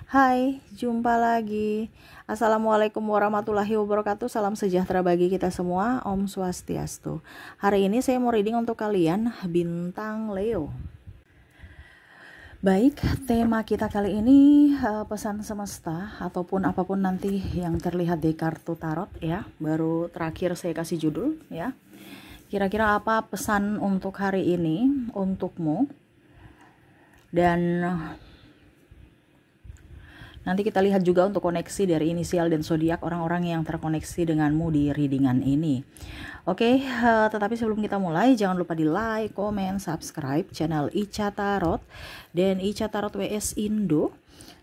Hai, jumpa lagi. Assalamualaikum warahmatullahi wabarakatuh. Salam sejahtera bagi kita semua. Om Swastiastu. Hari ini saya mau reading untuk kalian bintang Leo. Baik, tema kita kali ini pesan semesta ataupun apapun nanti yang terlihat di kartu tarot ya. Baru terakhir saya kasih judul ya. Kira-kira apa pesan untuk hari ini untukmu? Dan nanti kita lihat juga untuk koneksi dari inisial dan zodiak orang-orang yang terkoneksi denganmu di readingan ini. Oke, tetapi sebelum kita mulai, jangan lupa di like, komen, subscribe channel Ica Tarot dan Ica Tarot WS Indo,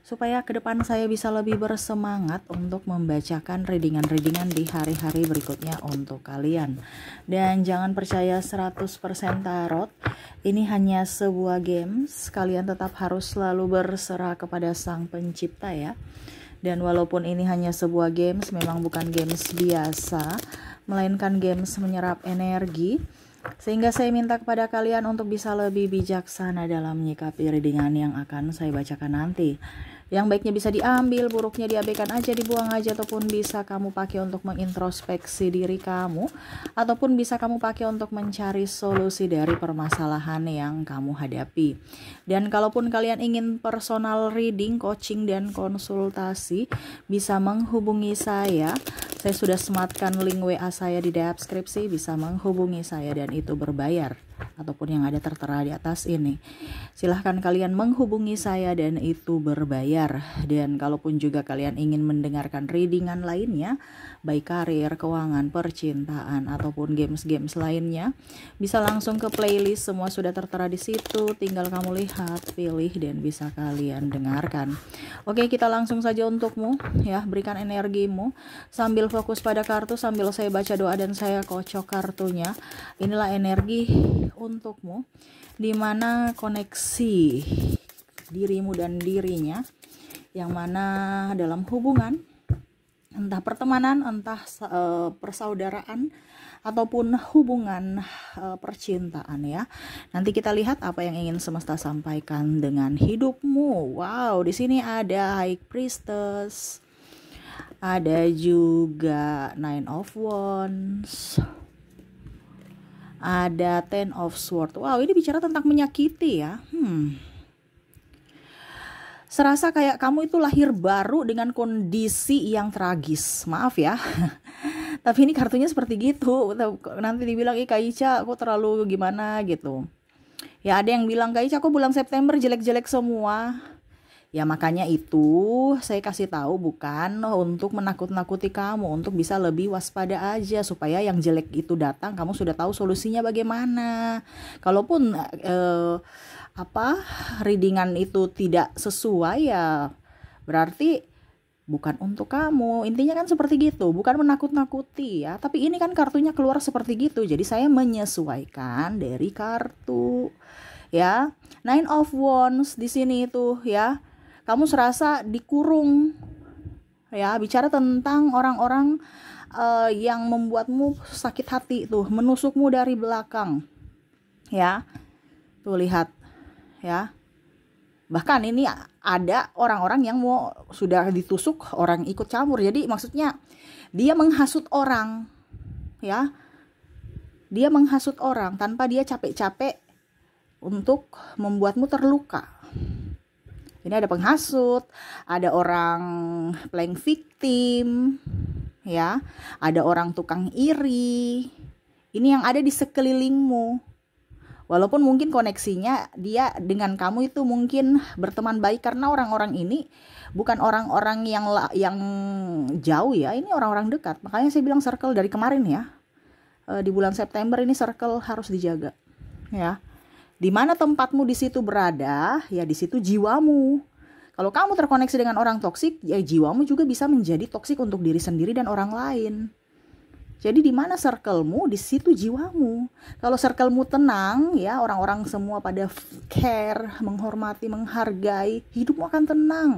supaya ke depan saya bisa lebih bersemangat untuk membacakan readingan-readingan di hari-hari berikutnya untuk kalian. Dan jangan percaya 100% tarot, ini hanya sebuah games, kalian tetap harus selalu berserah kepada Sang Pencipta ya. Dan walaupun ini hanya sebuah games, memang bukan games biasa, melainkan games menyerap energi, sehingga saya minta kepada kalian untuk bisa lebih bijaksana dalam menyikapi readingan yang akan saya bacakan nanti. Yang baiknya bisa diambil, buruknya diabaikan aja, dibuang aja, ataupun bisa kamu pakai untuk mengintrospeksi diri kamu, ataupun bisa kamu pakai untuk mencari solusi dari permasalahan yang kamu hadapi. Dan kalaupun kalian ingin personal reading, coaching, dan konsultasi, bisa menghubungi saya. Saya sudah sematkan link WA saya di deskripsi, bisa menghubungi saya dan itu berbayar, ataupun yang ada tertera di atas ini. Silahkan kalian menghubungi saya dan itu berbayar. Dan kalaupun juga kalian ingin mendengarkan readingan lainnya, baik karir, keuangan, percintaan, ataupun games-games lainnya, bisa langsung ke playlist, semua sudah tertera di situ. Tinggal kamu lihat, pilih, dan bisa kalian dengarkan. Oke, kita langsung saja untukmu ya, berikan energimu sambil fokus pada kartu, sambil saya baca doa dan saya kocok kartunya. Inilah energi untukmu, dimana koneksi dirimu dan dirinya, yang mana dalam hubungan, entah pertemanan, entah persaudaraan, ataupun hubungan percintaan ya. Nanti kita lihat apa yang ingin semesta sampaikan dengan hidupmu. Wow, di sini ada High Priestess, ada juga Nine of Wands, ada Ten of Swords. Wow, ini bicara tentang menyakiti ya. Serasa kayak kamu itu lahir baru dengan kondisi yang tragis. Maaf ya. Tapi ini kartunya seperti gitu. Nanti dibilang, Kak Ica, aku terlalu gimana gitu. Ya ada yang bilang, Kak Ica, aku bulan September jelek-jelek semua. Ya makanya itu saya kasih tahu bukan untuk menakut-nakuti kamu, untuk bisa lebih waspada aja, supaya yang jelek itu datang kamu sudah tahu solusinya bagaimana. Kalaupun readingan itu tidak sesuai, ya berarti bukan untuk kamu. Intinya kan seperti gitu, bukan menakut-nakuti ya. Tapi ini kan kartunya keluar seperti gitu, jadi saya menyesuaikan dari kartu ya. Nine of Wands di sini itu ya, kamu serasa dikurung ya, bicara tentang orang-orang yang membuatmu sakit hati tuh, menusukmu dari belakang ya. Tuh lihat ya, bahkan ini ada orang-orang yang mau sudah ditusuk, orang ikut campur. Jadi maksudnya dia menghasut orang ya, dia menghasut orang tanpa dia capek-capek untuk membuatmu terluka. Ini ada penghasut, ada orang playing victim ya, ada orang tukang iri. Ini yang ada di sekelilingmu. Walaupun mungkin koneksinya dia dengan kamu itu mungkin berteman baik, karena orang-orang ini bukan orang-orang yang jauh ya, ini orang-orang dekat. Makanya saya bilang circle dari kemarin ya, di bulan September ini circle harus dijaga ya. Di mana tempatmu di situ berada, ya di situ jiwamu. Kalau kamu terkoneksi dengan orang toksik, ya jiwamu juga bisa menjadi toksik untuk diri sendiri dan orang lain. Jadi di mana circlemu, di situ jiwamu. Kalau circlemu tenang ya, orang-orang semua pada care, menghormati, menghargai, hidupmu akan tenang.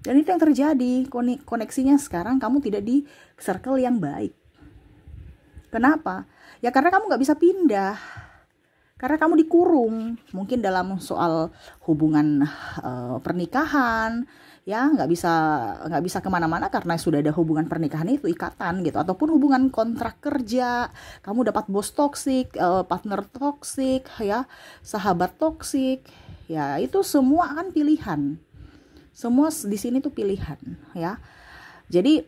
Dan itu yang terjadi, koneksinya sekarang kamu tidak di circle yang baik. Kenapa? Ya karena kamu gak bisa pindah. Karena kamu dikurung, mungkin dalam soal hubungan pernikahan, ya nggak bisa kemana-mana karena sudah ada hubungan pernikahan itu, ikatan gitu, ataupun hubungan kontrak kerja, kamu dapat bos toksik, partner toksik, ya sahabat toksik, ya itu semua kan pilihan, semua di sini tuh pilihan, ya. Jadi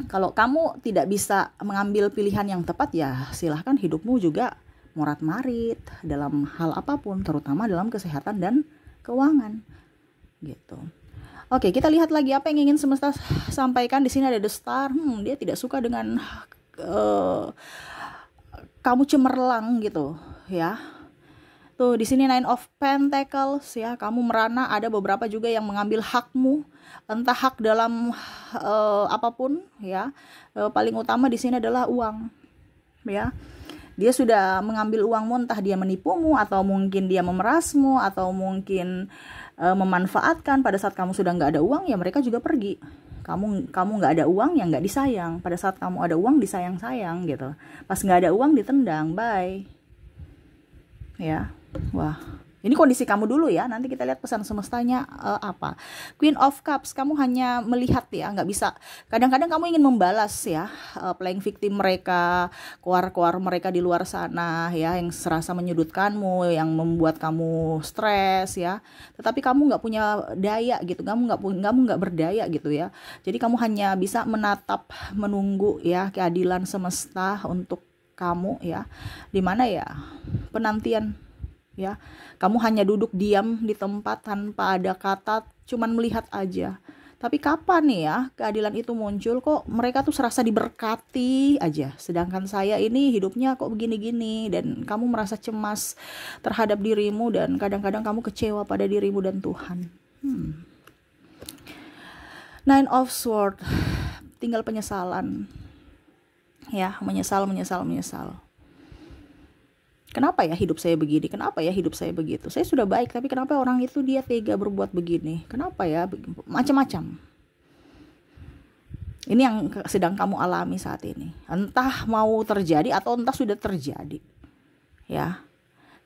kalau kamu tidak bisa mengambil pilihan yang tepat, ya silahkan hidupmu juga morat-marit dalam hal apapun, terutama dalam kesehatan dan keuangan gitu. Oke, kita lihat lagi apa yang ingin semesta sampaikan. Di sini ada The Star. Dia tidak suka dengan kamu cemerlang gitu, ya. Tuh di sini Nine of Pentacles, ya, kamu merana, ada beberapa juga yang mengambil hakmu, entah hak dalam apapun, ya. Paling utama di sini adalah uang, ya. Dia sudah mengambil uangmu, entah dia menipumu atau mungkin dia memerasmu atau mungkin memanfaatkan. Pada saat kamu sudah nggak ada uang, ya mereka juga pergi. Kamu nggak ada uang, ya nggak disayang. Pada saat kamu ada uang, disayang-sayang gitu. Pas nggak ada uang, ditendang, bye. Ya, wah, ini kondisi kamu dulu ya. Nanti kita lihat pesan semestanya apa. Queen of Cups, kamu hanya melihat ya, nggak bisa. Kadang-kadang kamu ingin membalas ya, playing victim mereka, koar-koar mereka di luar sana ya, yang serasa menyudutkanmu, yang membuat kamu stres ya. Tetapi kamu nggak punya daya gitu, kamu nggak berdaya gitu ya. Jadi kamu hanya bisa menatap, menunggu ya keadilan semesta untuk kamu ya, dimana ya penantian ya, kamu hanya duduk diam di tempat tanpa ada kata, cuman melihat aja. Tapi kapan nih ya keadilan itu muncul? Kok mereka tuh serasa diberkati aja, sedangkan saya ini hidupnya kok begini-gini, dan kamu merasa cemas terhadap dirimu, dan kadang-kadang kamu kecewa pada dirimu dan Tuhan. Nine of Swords, tinggal penyesalan. Ya, menyesal. Kenapa ya hidup saya begini? Kenapa ya hidup saya begitu? Saya sudah baik, tapi kenapa orang itu dia tega berbuat begini? Kenapa ya? Macam-macam. Ini yang sedang kamu alami saat ini. Entah mau terjadi atau entah sudah terjadi. Ya.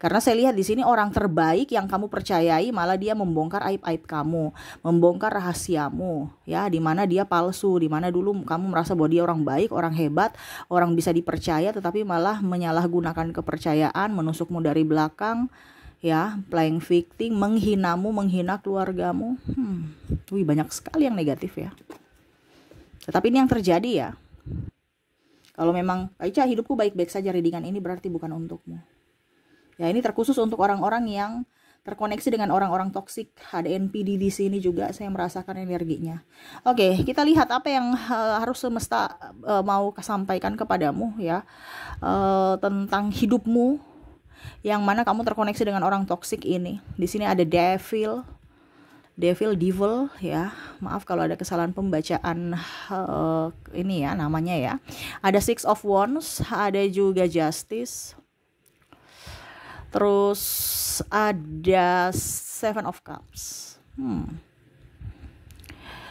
Karena saya lihat di sini orang terbaik yang kamu percayai malah dia membongkar aib-aib kamu, membongkar rahasiamu, ya, di mana dia palsu, di mana dulu kamu merasa bahwa dia orang baik, orang hebat, orang bisa dipercaya, tetapi malah menyalahgunakan kepercayaan, menusukmu dari belakang, ya, playing victim, menghinamu, menghina keluargamu. Wih, banyak sekali yang negatif ya. Tetapi ini yang terjadi ya. Kalau memang Aicha hidupku baik-baik saja, readingan ini berarti bukan untukmu. Ya, ini terkhusus untuk orang-orang yang terkoneksi dengan orang-orang toksik. Ada NPD di sini juga, saya merasakan energinya. Oke, kita lihat apa yang harus semesta mau sampaikan kepadamu ya, tentang hidupmu yang mana kamu terkoneksi dengan orang toksik ini. Di sini ada devil ya. Maaf kalau ada kesalahan pembacaan ini ya namanya ya. Ada Six of Wands, ada juga Justice. Terus ada Seven of Cups.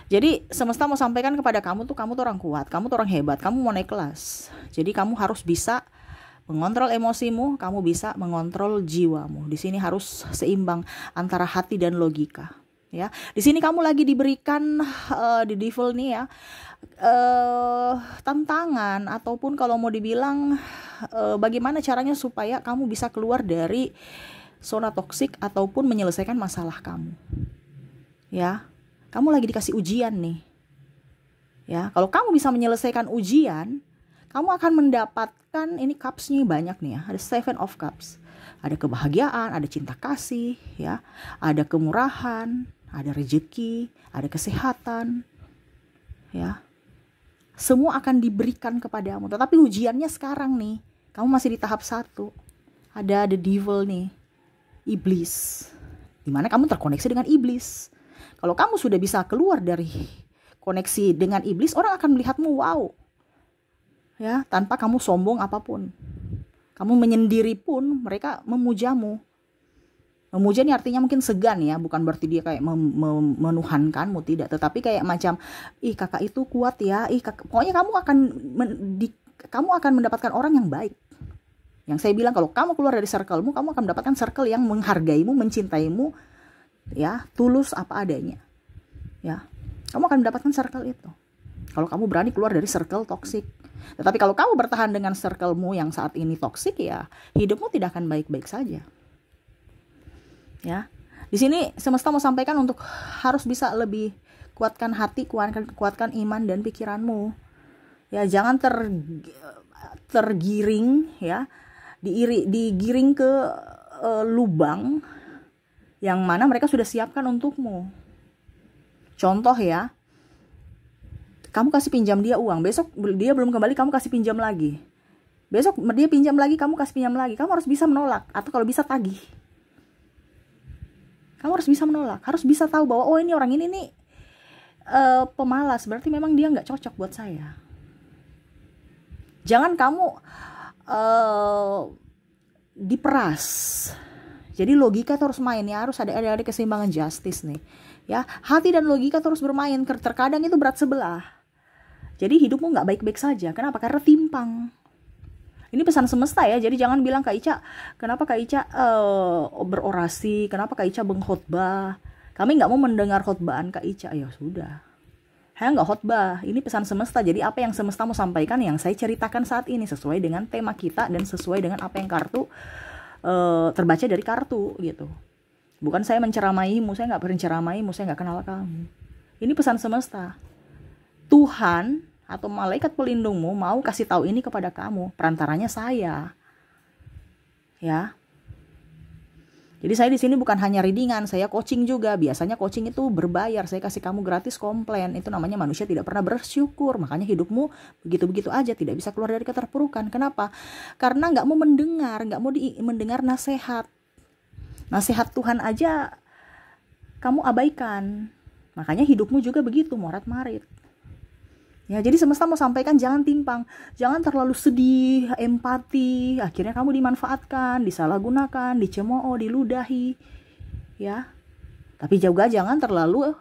Jadi semesta mau sampaikan kepada kamu tuh orang kuat, kamu tuh orang hebat, kamu mau naik kelas. Jadi kamu harus bisa mengontrol emosimu, kamu bisa mengontrol jiwamu. Di sini harus seimbang antara hati dan logika. Ya, di sini kamu lagi diberikan di devil nih ya, tantangan, ataupun kalau mau dibilang bagaimana caranya supaya kamu bisa keluar dari zona toksik ataupun menyelesaikan masalah kamu. Ya, kamu lagi dikasih ujian nih. Ya, kalau kamu bisa menyelesaikan ujian, kamu akan mendapatkan ini cups-nya banyak nih ya. Ada Seven of Cups. Ada kebahagiaan, ada cinta kasih, ya, ada kemurahan, ada rezeki, ada kesehatan, ya. Semua akan diberikan kepadamu. Tetapi ujiannya sekarang nih, kamu masih di tahap 1. Ada the devil nih, iblis, dimana kamu terkoneksi dengan iblis. Kalau kamu sudah bisa keluar dari koneksi dengan iblis, orang akan melihatmu wow, ya, tanpa kamu sombong apapun. Kamu menyendiri pun mereka memujamu. Memuja ini artinya mungkin segan ya, bukan berarti dia kayak menuhankanmu, tidak, tetapi kayak macam, ih kakak itu kuat ya, ih kakak, pokoknya kamu akan mendapatkan orang yang baik, Yang saya bilang, kalau kamu keluar dari circle-mu, kamu akan mendapatkan circle yang menghargaimu, mencintaimu, ya, tulus apa adanya. Ya, kamu akan mendapatkan circle itu. Kalau kamu berani keluar dari circle toksik. Tetapi kalau kamu bertahan dengan circle-mu yang saat ini toksik, ya hidupmu tidak akan baik-baik saja. Ya, di sini semesta mau sampaikan untuk harus bisa lebih kuatkan hati, kuatkan iman dan pikiranmu. Ya, jangan tergiring, ya, digiring ke lubang yang mana mereka sudah siapkan untukmu. Contoh ya, kamu kasih pinjam dia uang, besok dia belum kembali, kamu kasih pinjam lagi. Besok dia pinjam lagi, kamu kasih pinjam lagi. Kamu harus bisa menolak, atau kalau bisa tagih. Kamu harus bisa menolak, harus bisa tahu bahwa oh ini orang ini nih pemalas, berarti memang dia nggak cocok buat saya. Jangan kamu diperas. Jadi logika terus main ya, harus ada keseimbangan justice nih. Ya, hati dan logika terus bermain, terkadang itu berat sebelah. Jadi hidupmu nggak baik-baik saja. Kenapa? Karena timpang. Ini pesan semesta ya, jadi jangan bilang Kak Ica, kenapa Kak Ica berorasi, kenapa Kak Ica mengkhotbah, kami nggak mau mendengar khotbahan Kak Ica. Ya sudah, saya nggak khotbah, ini pesan semesta. Jadi apa yang semesta mau sampaikan, yang saya ceritakan saat ini sesuai dengan tema kita dan sesuai dengan apa yang kartu terbaca dari kartu gitu. Bukan saya menceramaimu, saya nggak menceramaimu, saya nggak kenal kamu. Ini pesan semesta. Tuhan atau malaikat pelindungmu mau kasih tahu ini kepada kamu, perantaranya saya. Ya. Jadi saya di sini bukan hanya readingan, saya coaching juga. Biasanya coaching itu berbayar, saya kasih kamu gratis komplain. Itu namanya manusia tidak pernah bersyukur. Makanya hidupmu begitu-begitu aja, tidak bisa keluar dari keterpurukan. Kenapa? Karena nggak mau mendengar, nggak mau mendengar nasihat. Nasihat Tuhan aja kamu abaikan. Makanya hidupmu juga begitu, morat-marit. Ya, jadi semesta mau sampaikan jangan timpang, jangan terlalu sedih, empati, akhirnya kamu dimanfaatkan, disalahgunakan, dicemooh, diludahi, ya. Tapi juga jangan terlalu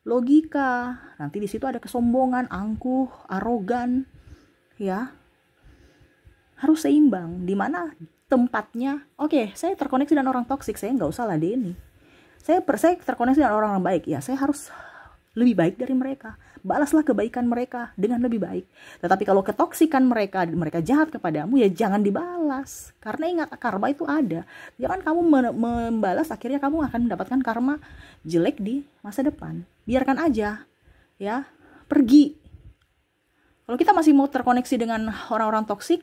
logika, nanti di situ ada kesombongan, angkuh, arogan, ya. Harus seimbang, di mana tempatnya. Oke, saya terkoneksi dengan orang toksik, saya nggak usah ladeni. Saya terkoneksi dengan orang baik, ya saya harus lebih baik dari mereka. Balaslah kebaikan mereka dengan lebih baik. Tetapi kalau ketoksikan mereka jahat kepadamu, ya jangan dibalas. Karena ingat, karma itu ada. Jangan kamu membalas, akhirnya kamu akan mendapatkan karma jelek di masa depan. Biarkan aja, ya, pergi. Kalau kita masih mau terkoneksi dengan orang-orang toksik,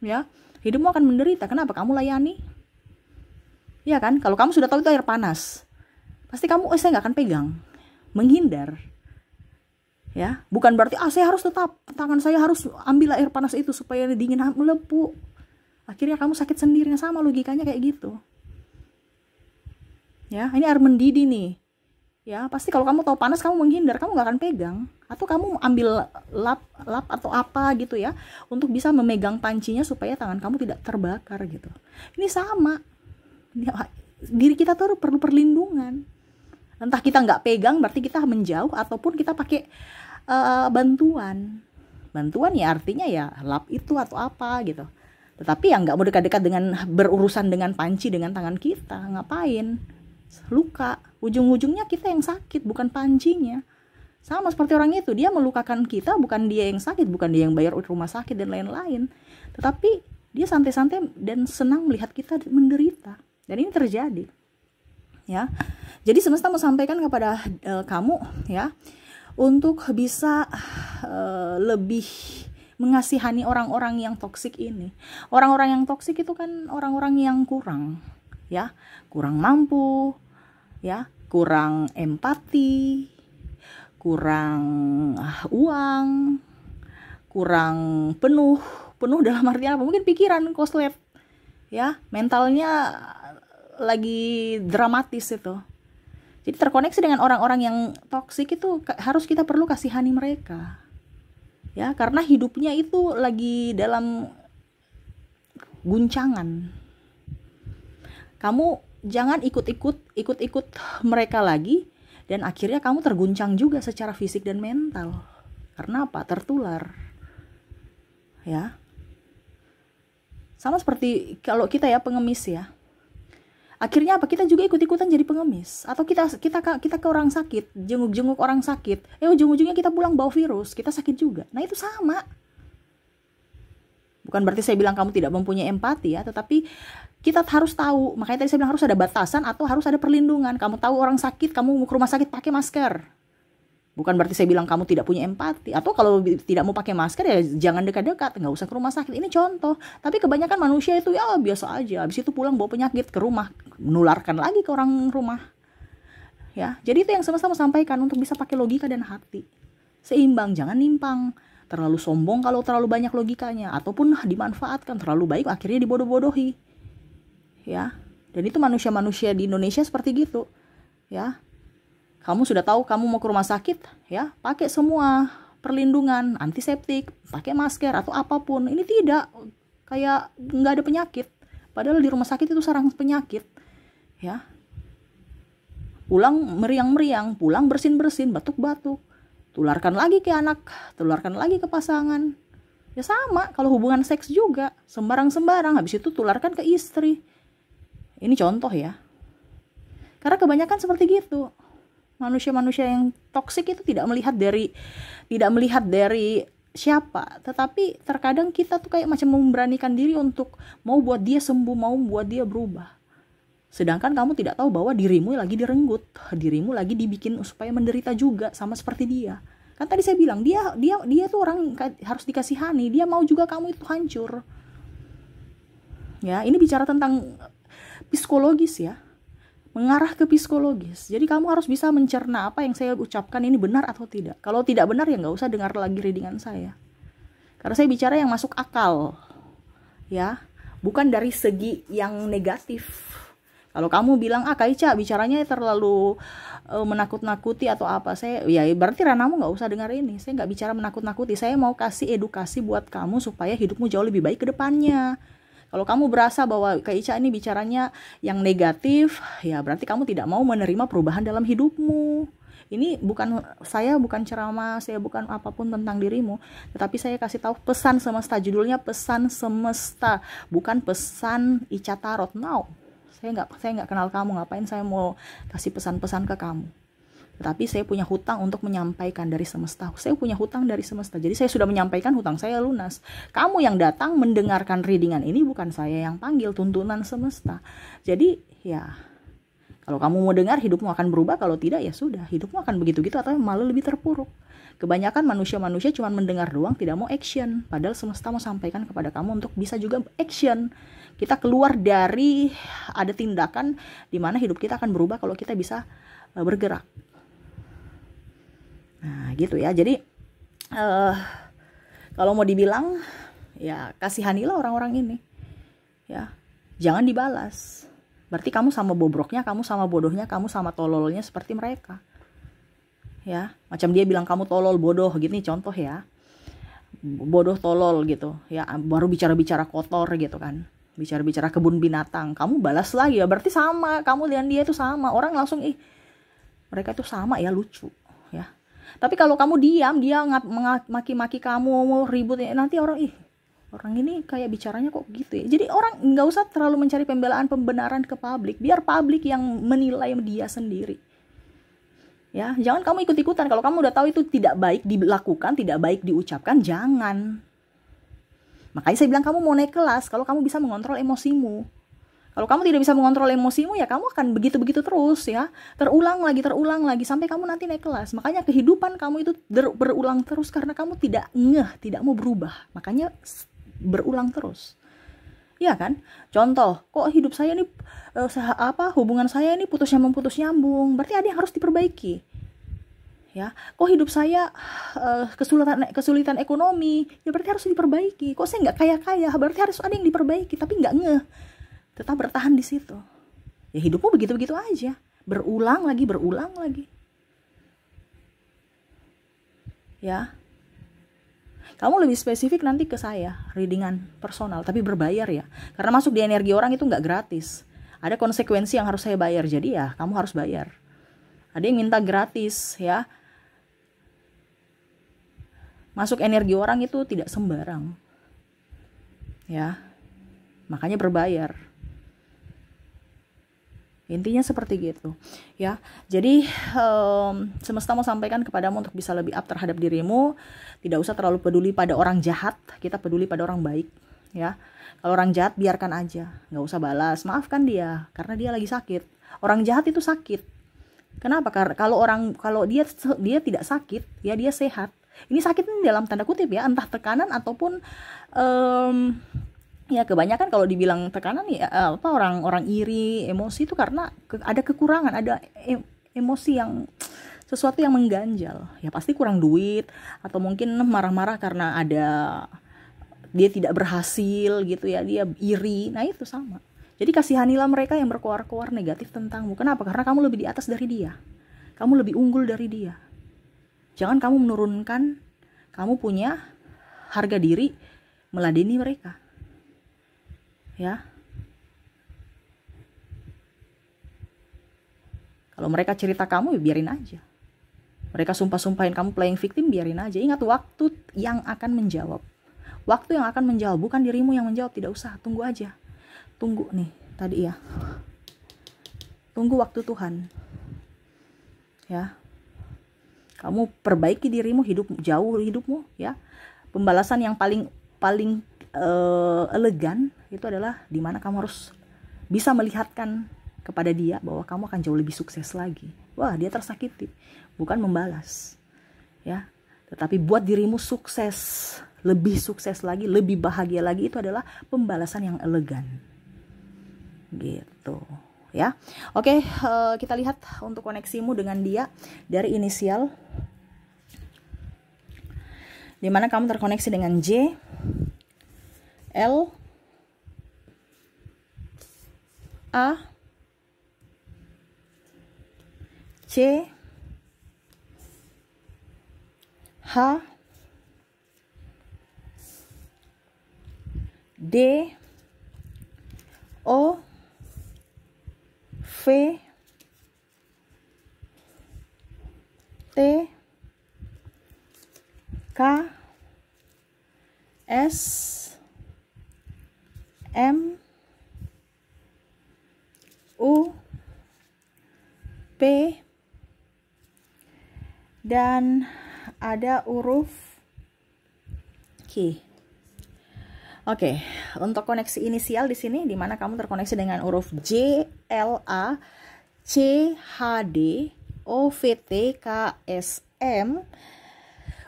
ya, hidupmu akan menderita. Kenapa? Kamu layani. Ya kan? Kalau kamu sudah tahu itu air panas, pasti kamu, saya nggak akan pegang. Menghindar. Ya, bukan berarti saya harus tetap, tangan saya harus ambil air panas itu supaya dingin melepuh. Akhirnya kamu sakit sendiri. Sama logikanya kayak gitu. Ya, ini air mendidih nih. Ya, pasti kalau kamu tahu panas kamu menghindar, kamu nggak akan pegang. Atau kamu ambil lap atau apa gitu ya, untuk bisa memegang pancinya supaya tangan kamu tidak terbakar gitu. Ini sama. Diri kita tuh perlu perlindungan. Entah kita nggak pegang berarti kita menjauh, ataupun kita pakai bantuan ya, artinya ya lap itu atau apa gitu. Tetapi yang nggak mau dekat-dekat dengan berurusan dengan panci dengan tangan kita, ngapain? Luka, ujung-ujungnya kita yang sakit, bukan pancinya. Sama seperti orang itu, dia melukakan kita, bukan dia yang sakit, bukan dia yang bayar rumah sakit dan lain-lain, tetapi dia santai-santai dan senang melihat kita menderita. Dan ini terjadi, ya. Jadi semesta mau sampaikan kepada kamu, ya, untuk bisa lebih mengasihani orang-orang yang toksik ini. Orang-orang yang toksik itu kan orang-orang yang kurang, ya, kurang mampu, ya, kurang empati, kurang uang, kurang penuh dalam artian apa? Mungkin pikiran koslet, ya, mentalnya lagi dramatis itu. Jadi terkoneksi dengan orang-orang yang toksik itu harus kita perlu kasihani mereka. Ya, karena hidupnya itu lagi dalam guncangan. Kamu jangan ikut mereka lagi, dan akhirnya kamu terguncang juga secara fisik dan mental. Karena apa? Tertular. Ya. Sama seperti kalau kita ya pengemis ya. Akhirnya apa? Kita juga ikut-ikutan jadi pengemis. Atau kita ke orang sakit, jenguk-jenguk orang sakit. Ujung-ujungnya kita pulang bawa virus, kita sakit juga. Nah, itu sama. Bukan berarti saya bilang kamu tidak mempunyai empati ya, tetapi kita harus tahu. Makanya tadi saya bilang harus ada batasan atau harus ada perlindungan. Kamu tahu orang sakit, kamu mau ke rumah sakit pakai masker. Bukan berarti saya bilang kamu tidak punya empati. Atau kalau tidak mau pakai masker ya jangan dekat-dekat, nggak usah ke rumah sakit. Ini contoh. Tapi kebanyakan manusia itu ya biasa aja. Habis itu pulang bawa penyakit ke rumah, menularkan lagi ke orang rumah. Ya, jadi itu yang semesta mau sampaikan untuk bisa pakai logika dan hati. Seimbang, jangan nimpang. Terlalu sombong kalau terlalu banyak logikanya, ataupun dimanfaatkan terlalu baik akhirnya dibodoh-bodohi. Ya. Dan itu manusia-manusia di Indonesia seperti gitu. Ya. Kamu sudah tahu kamu mau ke rumah sakit, ya, pakai semua perlindungan, antiseptik, pakai masker atau apapun. Ini tidak, kayak nggak ada penyakit. Padahal di rumah sakit itu sarang penyakit, ya. Pulang meriang-meriang, pulang bersin-bersin, batuk-batuk. Tularkan lagi ke anak, tularkan lagi ke pasangan. Ya sama, kalau hubungan seks juga, sembarang-sembarang, habis itu tularkan ke istri. Ini contoh ya. Karena kebanyakan seperti gitu. Manusia-manusia yang toksik itu tidak melihat dari siapa, tetapi terkadang kita tuh kayak macam memberanikan diri untuk mau buat dia sembuh, mau buat dia berubah. Sedangkan kamu tidak tahu bahwa dirimu lagi direnggut, dirimu lagi dibikin supaya menderita juga sama seperti dia. Kan tadi saya bilang dia tuh orang harus dikasihani, dia mau juga kamu itu hancur. Ya, ini bicara tentang psikologis ya. Mengarah ke psikologis. Jadi kamu harus bisa mencerna apa yang saya ucapkan ini benar atau tidak. Kalau tidak benar ya nggak usah dengar lagi readingan saya. Karena saya bicara yang masuk akal. Ya, bukan dari segi yang negatif. Kalau kamu bilang, Kak Ica bicaranya terlalu menakut-nakuti atau apa, ya berarti Ranamu nggak usah dengar ini. Saya nggak bicara menakut-nakuti. Saya mau kasih edukasi buat kamu supaya hidupmu jauh lebih baik ke depannya. Kalau kamu berasa bahwa Kak Ica ini bicaranya yang negatif, ya berarti kamu tidak mau menerima perubahan dalam hidupmu. Ini saya bukan ceramah, saya bukan apapun tentang dirimu, tetapi saya kasih tahu pesan semesta. Judulnya pesan semesta, bukan pesan Ica Tarot. No, saya nggak kenal kamu, ngapain saya mau kasih pesan-pesan ke kamu. Tetapi saya punya hutang untuk menyampaikan dari semesta. Saya punya hutang dari semesta. Jadi saya sudah menyampaikan hutang saya lunas. Kamu yang datang mendengarkan readingan ini bukan saya yang panggil, tuntunan semesta. Jadi ya, kalau kamu mau dengar hidupmu akan berubah, kalau tidak ya sudah, hidupmu akan begitu-gitu atau malah lebih terpuruk. Kebanyakan manusia cuma mendengar doang, tidak mau action. Padahal semesta mau sampaikan kepada kamu untuk bisa juga action. Kita keluar dari ada tindakan di mana hidup kita akan berubah kalau kita bisa bergerak. Nah gitu ya, jadi kalau mau dibilang ya kasihanilah orang-orang ini ya, jangan dibalas. Berarti kamu sama bobroknya, kamu sama bodohnya, kamu sama tololnya seperti mereka ya. Macam dia bilang kamu tolol, bodoh gini contoh ya, bodoh tolol gitu ya, baru bicara-bicara kotor gitu kan, bicara-bicara kebun binatang, kamu balas lagi ya, berarti sama, kamu dan dia itu sama. Orang langsung mereka itu sama ya, lucu ya. Tapi kalau kamu diam, dia maki-maki kamu, ribut, nanti orang ini kayak bicaranya kok gitu ya. Jadi orang nggak usah terlalu mencari pembenaran ke publik, biar publik yang menilai dia sendiri. Ya, jangan kamu ikut-ikutan. Kalau kamu udah tahu itu tidak baik dilakukan, tidak baik diucapkan, jangan. Makanya saya bilang kamu mau naik kelas kalau kamu bisa mengontrol emosimu. Kalau kamu tidak bisa mengontrol emosimu ya kamu akan begitu-begitu terus ya. Terulang lagi sampai kamu nanti naik kelas. Makanya kehidupan kamu itu berulang terus karena kamu tidak mau berubah. Makanya berulang terus. Iya kan? Contoh, kok hidup saya ini hubungan saya ini putus nyambung. Berarti ada yang harus diperbaiki. Ya, kok hidup saya kesulitan ekonomi, ya berarti harus diperbaiki. Kok saya nggak kaya, berarti harus ada yang diperbaiki, tapi nggak tetap bertahan di situ. Ya hidupmu begitu-begitu aja, berulang lagi. Ya. Kamu lebih spesifik nanti ke saya, readingan personal, tapi berbayar ya. Karena masuk di energi orang itu nggak gratis. Ada konsekuensi yang harus saya bayar, jadi ya kamu harus bayar. Ada yang minta gratis ya. Masuk energi orang itu tidak sembarang. Ya. makanya berbayar. Intinya seperti gitu ya. Jadi semesta mau sampaikan kepadamu untuk bisa lebih up terhadap dirimu. Tidak usah terlalu peduli pada orang jahat, kita peduli pada orang baik ya. Kalau orang jahat biarkan aja, nggak usah balas, maafkan dia karena dia lagi sakit. Orang jahat itu sakit. Kenapa? Karena kalau dia tidak sakit ya, dia sehat. Ini sakit ini dalam tanda kutip ya, entah tekanan ataupun ya kebanyakan kalau dibilang tekanan ya orang iri, emosi itu karena ada kekurangan, ada emosi yang sesuatu yang mengganjal. Ya pasti kurang duit atau mungkin marah-marah karena dia tidak berhasil gitu ya, dia iri. Nah, itu sama. Jadi kasihanilah mereka yang berkoar-koar negatif tentangmu. Kenapa? Karena kamu lebih di atas dari dia. Kamu lebih unggul dari dia. Jangan kamu menurunkan, kamu punya harga diri meladeni mereka. Ya, kalau mereka cerita kamu ya biarin aja. Mereka sumpah-sumpahin kamu playing victim, biarin aja. Ingat, waktu yang akan menjawab. Waktu yang akan menjawab, bukan dirimu yang menjawab. Tidak usah, tunggu aja. Tunggu nih tadi ya, tunggu waktu Tuhan ya. Kamu perbaiki dirimu, hidupmu ya. Pembalasan yang paling elegan itu adalah dimana kamu harus bisa melihatkan kepada dia bahwa kamu akan jauh lebih sukses lagi. Wah, dia tersakiti, bukan membalas ya, tetapi buat dirimu sukses, lebih sukses lagi, lebih bahagia lagi. Itu adalah pembalasan yang elegan gitu ya. Oke, kita lihat untuk koneksimu dengan dia dari inisial dimana kamu terkoneksi dengan J, L, A, C, H, D, O, V, T, K, S, M, U, P, dan ada huruf Q. Oke, untuk koneksi inisial di sini di mana kamu terkoneksi dengan huruf J, L, A, C, H, D, O, V, T, K, S, M,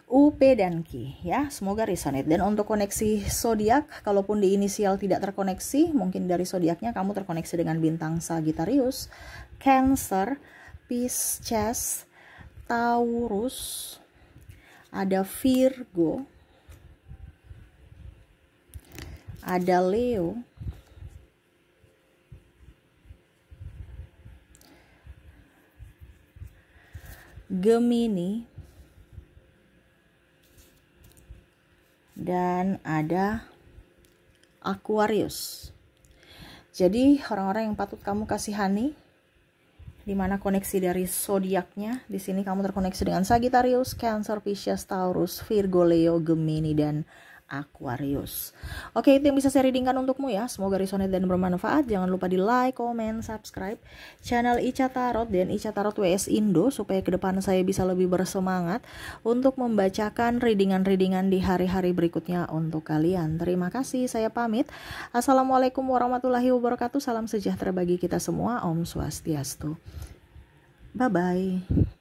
U, P, dan Q ya. Semoga resonate. Dan untuk koneksi zodiak, kalaupun di inisial tidak terkoneksi, mungkin dari zodiaknya kamu terkoneksi dengan bintang Sagittarius, Cancer, Pisces, Taurus, ada Virgo, ada Leo, Gemini, dan ada Aquarius. Jadi orang-orang yang patut kamu kasihani, di mana koneksi dari zodiaknya di sini kamu terkoneksi dengan Sagittarius, Cancer, Pisces, Taurus, Virgo, Leo, Gemini, dan Aquarius. Oke, itu yang bisa saya readingkan untukmu ya. Semoga resonate dan bermanfaat. Jangan lupa di like, comment, subscribe channel Ica Tarot dan Ica Tarot WS Indo supaya ke depan saya bisa lebih bersemangat untuk membacakan readingan-readingan di hari-hari berikutnya untuk kalian. Terima kasih, saya pamit. Assalamualaikum warahmatullahi wabarakatuh. Salam sejahtera bagi kita semua. Om Swastiastu. Bye-bye.